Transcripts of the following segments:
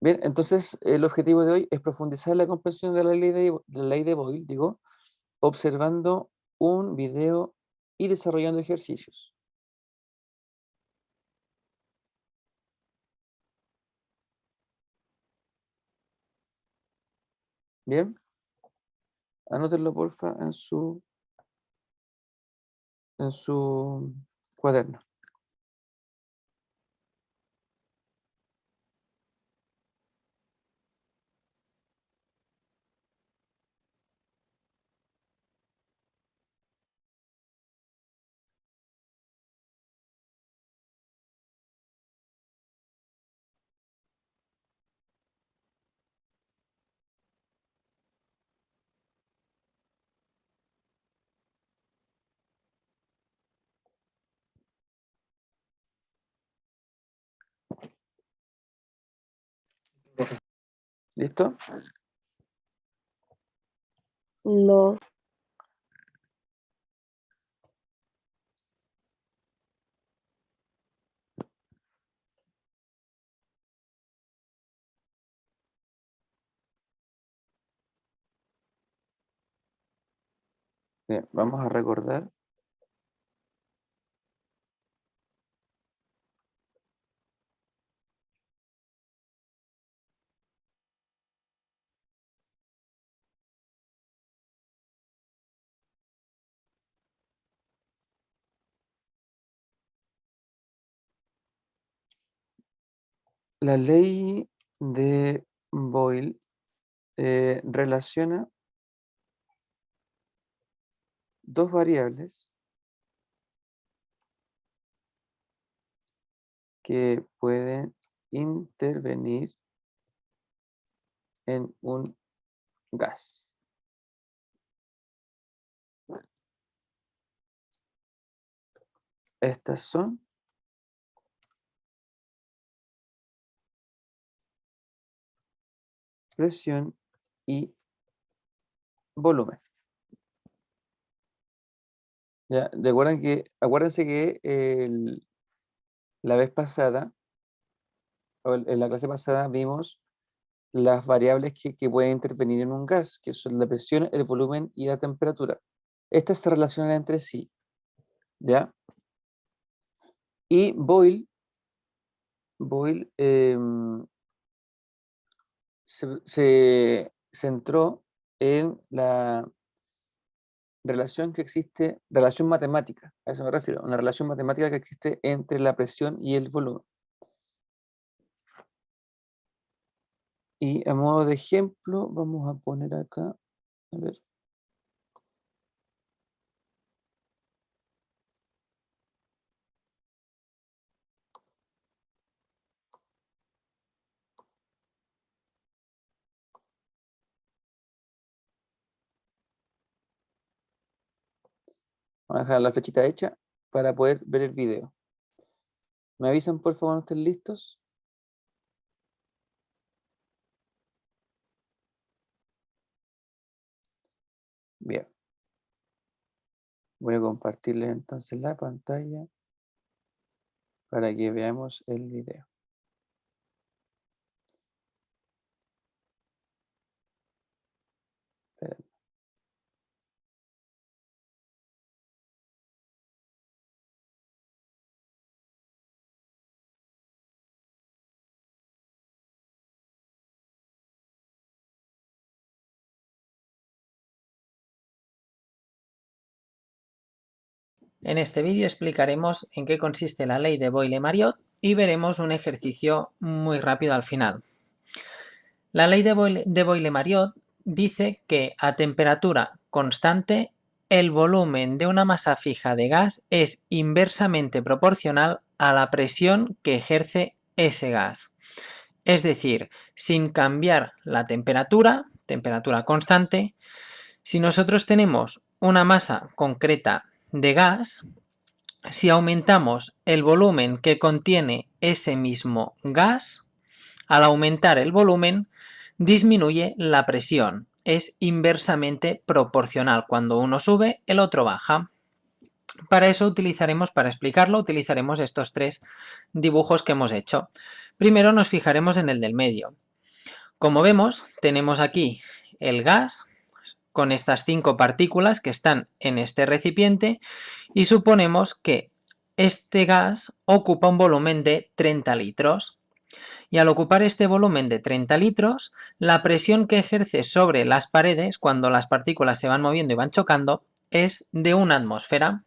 Bien, entonces el objetivo de hoy es profundizar la comprensión de la ley de Boyle, digo, observando un video y desarrollando ejercicios. Bien, anótenlo porfa en su cuaderno. ¿Listo? No. Bien, vamos a recordar. La ley de Boyle relaciona dos variables que pueden intervenir en un gas. Estas son presión y volumen. ¿Ya? Acuérdense que la vez pasada, o en la clase pasada, vimos las variables que pueden intervenir en un gas, que son la presión, el volumen y la temperatura. Estas se relacionan entre sí, ¿ya? Y Boyle se centró en la relación que existe, relación matemática, a eso me refiero, una relación matemática que existe entre la presión y el volumen. Y a modo de ejemplo, vamos a poner acá, a ver. Vamos a dejar la flechita hecha para poder ver el video. ¿Me avisan por favor cuando estén listos? Bien. Voy a compartirles entonces la pantalla para que veamos el video. Esperen. En este vídeo explicaremos en qué consiste la ley de Boyle-Mariotte y veremos un ejercicio muy rápido al final. La ley de Boyle-Mariotte dice que a temperatura constante el volumen de una masa fija de gas es inversamente proporcional a la presión que ejerce ese gas. Es decir, sin cambiar la temperatura constante, si nosotros tenemos una masa concreta de gas, si aumentamos el volumen que contiene ese mismo gas, al aumentar el volumen, disminuye la presión. Es inversamente proporcional. Cuando uno sube, el otro baja. Para eso para explicarlo, utilizaremos estos tres dibujos que hemos hecho. Primero nos fijaremos en el del medio. Como vemos, tenemos aquí el gas con estas 5 partículas que están en este recipiente y suponemos que este gas ocupa un volumen de 30 litros. Y al ocupar este volumen de 30 litros, la presión que ejerce sobre las paredes cuando las partículas se van moviendo y van chocando es de 1 atmósfera.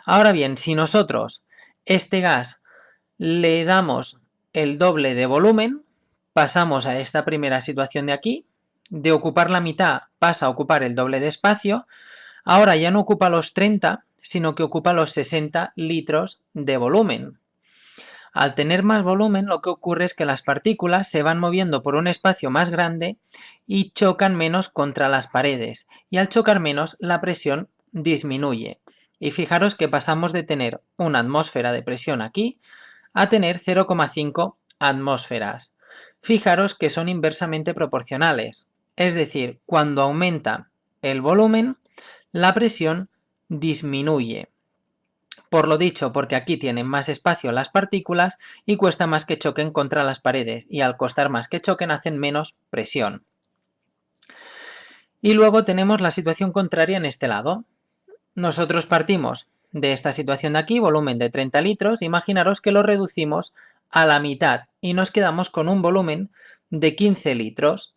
Ahora bien, si nosotros este gas le damos el doble de volumen, pasamos a esta primera situación de aquí, de ocupar la mitad pasa a ocupar el doble de espacio, ahora ya no ocupa los 30, sino que ocupa los 60 litros de volumen. Al tener más volumen, lo que ocurre es que las partículas se van moviendo por un espacio más grande y chocan menos contra las paredes, y al chocar menos, la presión disminuye. Y fijaros que pasamos de tener una atmósfera de presión aquí a tener 0,5 atmósferas. Fijaros que son inversamente proporcionales, es decir, cuando aumenta el volumen, la presión disminuye. Por lo dicho, porque aquí tienen más espacio las partículas y cuesta más que choquen contra las paredes, y al costar más que choquen hacen menos presión. Y luego tenemos la situación contraria en este lado. Nosotros partimos de esta situación de aquí, volumen de 30 litros, imaginaros que lo reducimos a la mitad y nos quedamos con un volumen de 15 litros.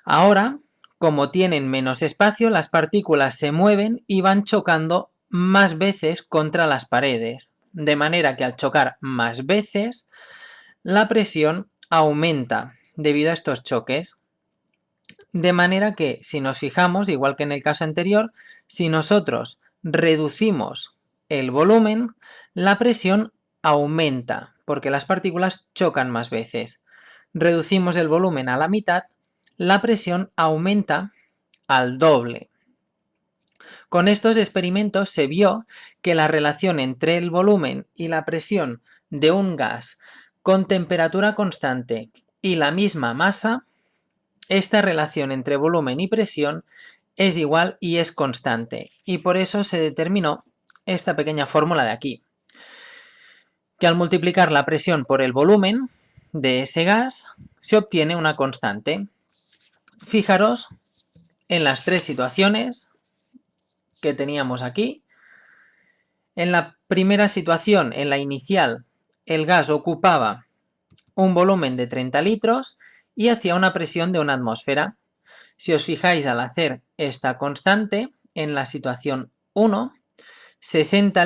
Ahora, como tienen menos espacio, las partículas se mueven y van chocando más veces contra las paredes, de manera que al chocar más veces, la presión aumenta debido a estos choques. De manera que, si nos fijamos, igual que en el caso anterior, si nosotros reducimos el volumen, la presión aumenta, porque las partículas chocan más veces. Reducimos el volumen a la mitad, la presión aumenta al doble. Con estos experimentos se vio que la relación entre el volumen y la presión de un gas con temperatura constante y la misma masa, esta relación entre volumen y presión es igual y es constante, y por eso se determinó esta pequeña fórmula de aquí, que al multiplicar la presión por el volumen de ese gas se obtiene una constante. Fijaros en las 3 situaciones que teníamos aquí. En la primera situación, en la inicial, el gas ocupaba un volumen de 30 litros y hacía una presión de 1 atmósfera. Si os fijáis al hacer esta constante, en la situación 1, 30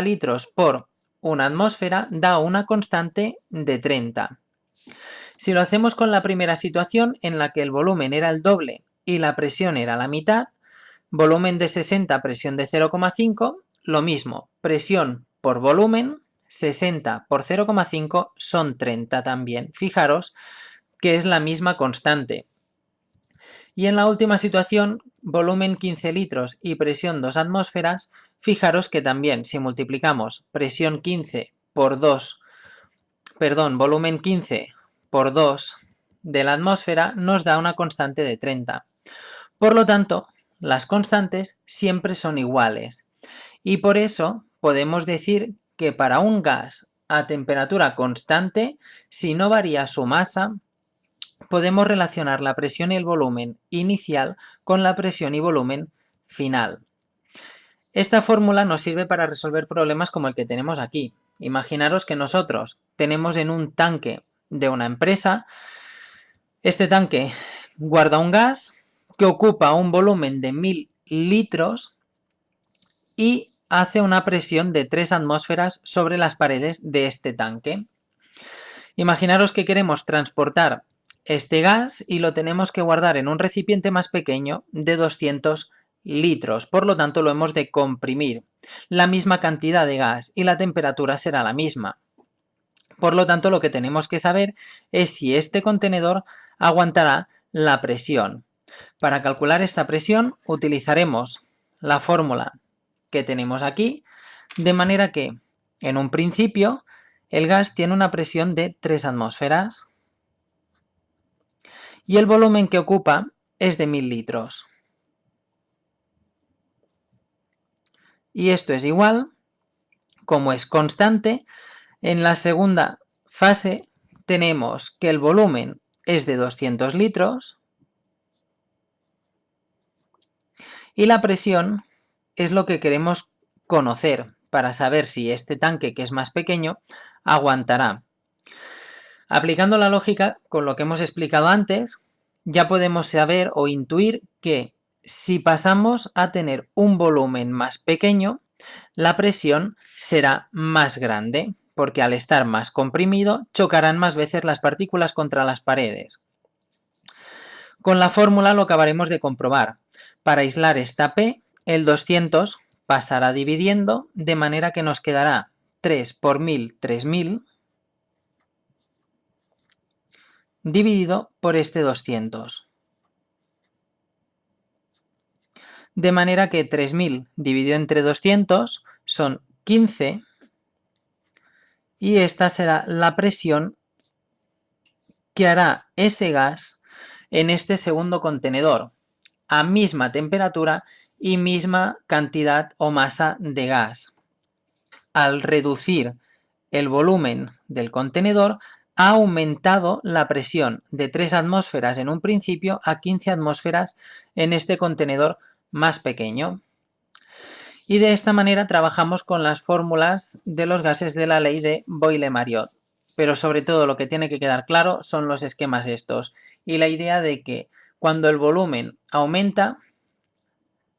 litros por 1 atmósfera da una constante de 30. Si lo hacemos con la primera situación, en la que el volumen era el doble y la presión era la mitad, volumen de 60, presión de 0,5, lo mismo, presión por volumen, 60 por 0,5 son 30 también. Fijaros que es la misma constante. Y en la última situación, volumen 15 litros y presión 2 atmósferas, fijaros que también si multiplicamos presión 15 por 2, volumen 15 por 2 de la atmósfera nos da una constante de 30. Por lo tanto, las constantes siempre son iguales. Y por eso podemos decir que para un gas a temperatura constante, si no varía su masa, podemos relacionar la presión y el volumen inicial con la presión y volumen final. Esta fórmula nos sirve para resolver problemas como el que tenemos aquí. Imaginaros que nosotros tenemos en un tanque de una empresa, este tanque guarda un gas que ocupa un volumen de 1000 litros y hace una presión de 3 atmósferas sobre las paredes de este tanque. Imaginaros que queremos transportar este gas y lo tenemos que guardar en un recipiente más pequeño de 200 litros, por lo tanto lo hemos de comprimir. La misma cantidad de gas y la temperatura será la misma. Por lo tanto, lo que tenemos que saber es si este contenedor aguantará la presión. Para calcular esta presión utilizaremos la fórmula que tenemos aquí, de manera que en un principio el gas tiene una presión de 3 atmósferas y el volumen que ocupa es de 1000 litros. Y esto es igual, como es constante, en la segunda fase tenemos que el volumen es de 200 litros y la presión es lo que queremos conocer para saber si este tanque, que es más pequeño, aguantará. Aplicando la lógica con lo que hemos explicado antes, ya podemos saber o intuir que si pasamos a tener un volumen más pequeño, la presión será más grande, porque al estar más comprimido chocarán más veces las partículas contra las paredes. Con la fórmula lo acabaremos de comprobar. Para aislar esta P, el 200 pasará dividiendo, de manera que nos quedará 3 por 1000, 3000, dividido por este 200. De manera que 3000 dividido entre 200 son 15 y esta será la presión que hará ese gas en este segundo contenedor, a misma temperatura y misma cantidad o masa de gas. Al reducir el volumen del contenedor, ha aumentado la presión de 3 atmósferas en un principio a 15 atmósferas en este contenedor más pequeño. Y de esta manera trabajamos con las fórmulas de los gases de la ley de Boyle-Mariotte. Pero sobre todo lo que tiene que quedar claro son los esquemas estos y la idea de que cuando el volumen aumenta,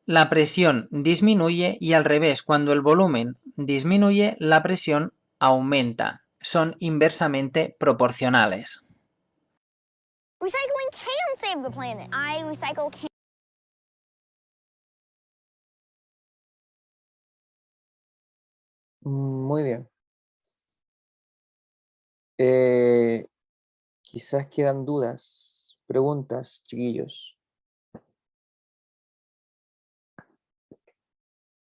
la presión disminuye y al revés, cuando el volumen disminuye, la presión aumenta. Son inversamente proporcionales. Recycling can save the planet. I recycle can. Muy bien. Quizás quedan dudas, preguntas, chiquillos.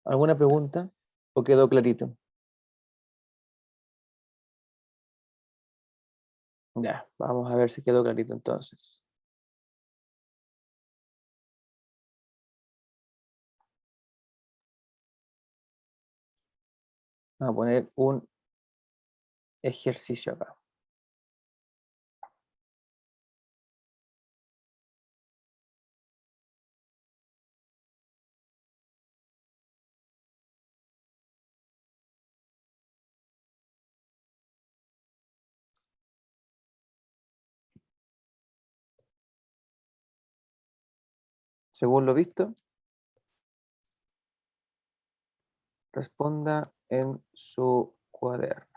¿Alguna pregunta o quedó clarito? Ya, vamos a ver si quedó clarito entonces. Vamos a poner un ejercicio acá. Según lo visto, responda en su cuaderno.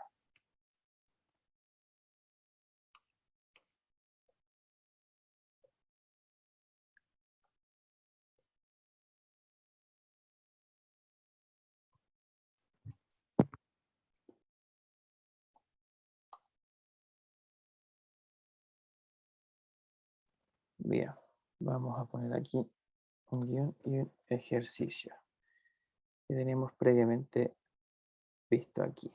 Bien, vamos a poner aquí un guión y un ejercicio que tenemos previamente visto aquí.